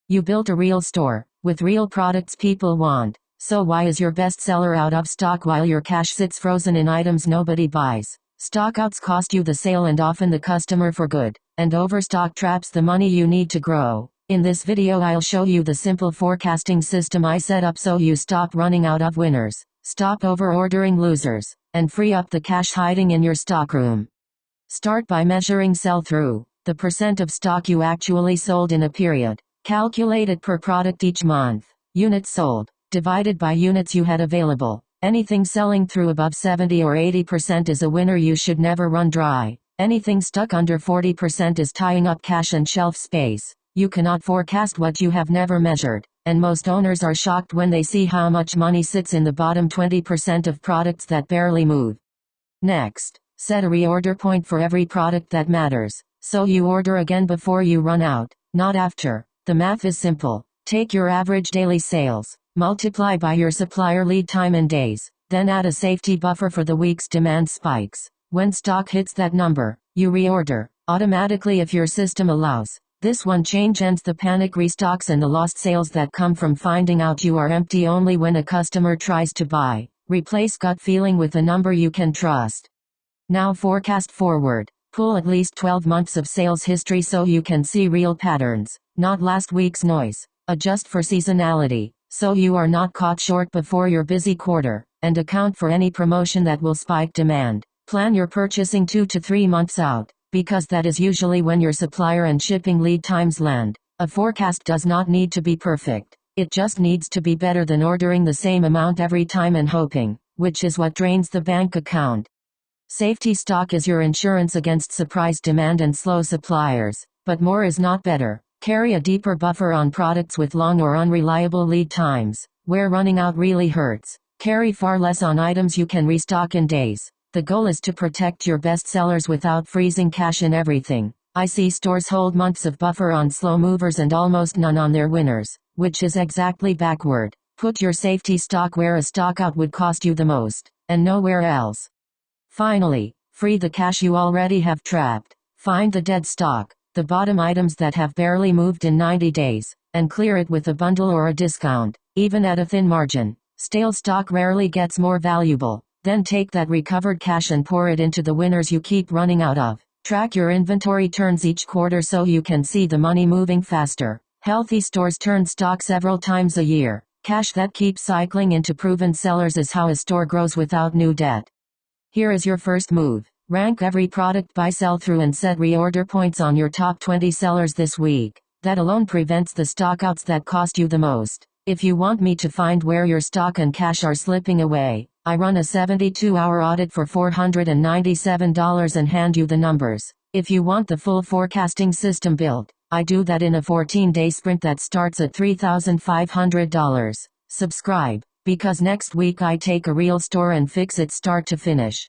You built a real store, with real products people want. So why is your best seller out of stock while your cash sits frozen in items nobody buys? Stockouts cost you the sale and often the customer for good, and overstock traps the money you need to grow. In this video I'll show you the simple forecasting system I set up so you stop running out of winners, stop over-ordering losers, and free up the cash hiding in your stockroom. Start by measuring sell-through, the percent of stock you actually sold in a period. Calculate it per product each month. Units sold, divided by units you had available. Anything selling through above 70 or 80% is a winner. You should never run dry. Anything stuck under 40% is tying up cash and shelf space. You cannot forecast what you have never measured, and most owners are shocked when they see how much money sits in the bottom 20% of products that barely move. Next, set a reorder point for every product that matters, so you order again before you run out, not after. The math is simple. Take your average daily sales, multiply by your supplier lead time in days, then add a safety buffer for the week's demand spikes. When stock hits that number, you reorder, automatically if your system allows. This one change ends the panic restocks and the lost sales that come from finding out you are empty only when a customer tries to buy. Replace gut feeling with a number you can trust. Now forecast forward. Pull at least 12 months of sales history so you can see real patterns, not last week's noise. Adjust for seasonality, so you are not caught short before your busy quarter, and account for any promotion that will spike demand. Plan your purchasing 2 to 3 months out, because that is usually when your supplier and shipping lead times land. A forecast does not need to be perfect. It just needs to be better than ordering the same amount every time and hoping, which is what drains the bank account. Safety stock is your insurance against surprise demand and slow suppliers, but more is not better. Carry a deeper buffer on products with long or unreliable lead times, where running out really hurts. Carry far less on items you can restock in days. The goal is to protect your best sellers without freezing cash in everything. I see stores hold months of buffer on slow movers and almost none on their winners, which is exactly backward. Put your safety stock where a stockout would cost you the most, and nowhere else. Finally, free the cash you already have trapped. Find the dead stock, the bottom items that have barely moved in 90 days, and clear it with a bundle or a discount, even at a thin margin. Stale stock rarely gets more valuable. Then take that recovered cash and pour it into the winners you keep running out of. Track your inventory turns each quarter so you can see the money moving faster. Healthy stores turn stock several times a year. Cash that keeps cycling into proven sellers is how a store grows without new debt. Here is your first move. Rank every product by sell-through and set reorder points on your top 20 sellers this week. That alone prevents the stockouts that cost you the most. If you want me to find where your stock and cash are slipping away, I run a 72-hour audit for $497 and hand you the numbers. If you want the full forecasting system built, I do that in a 14-day sprint that starts at $3,500. Subscribe, because next week I take a real store and fix it start to finish.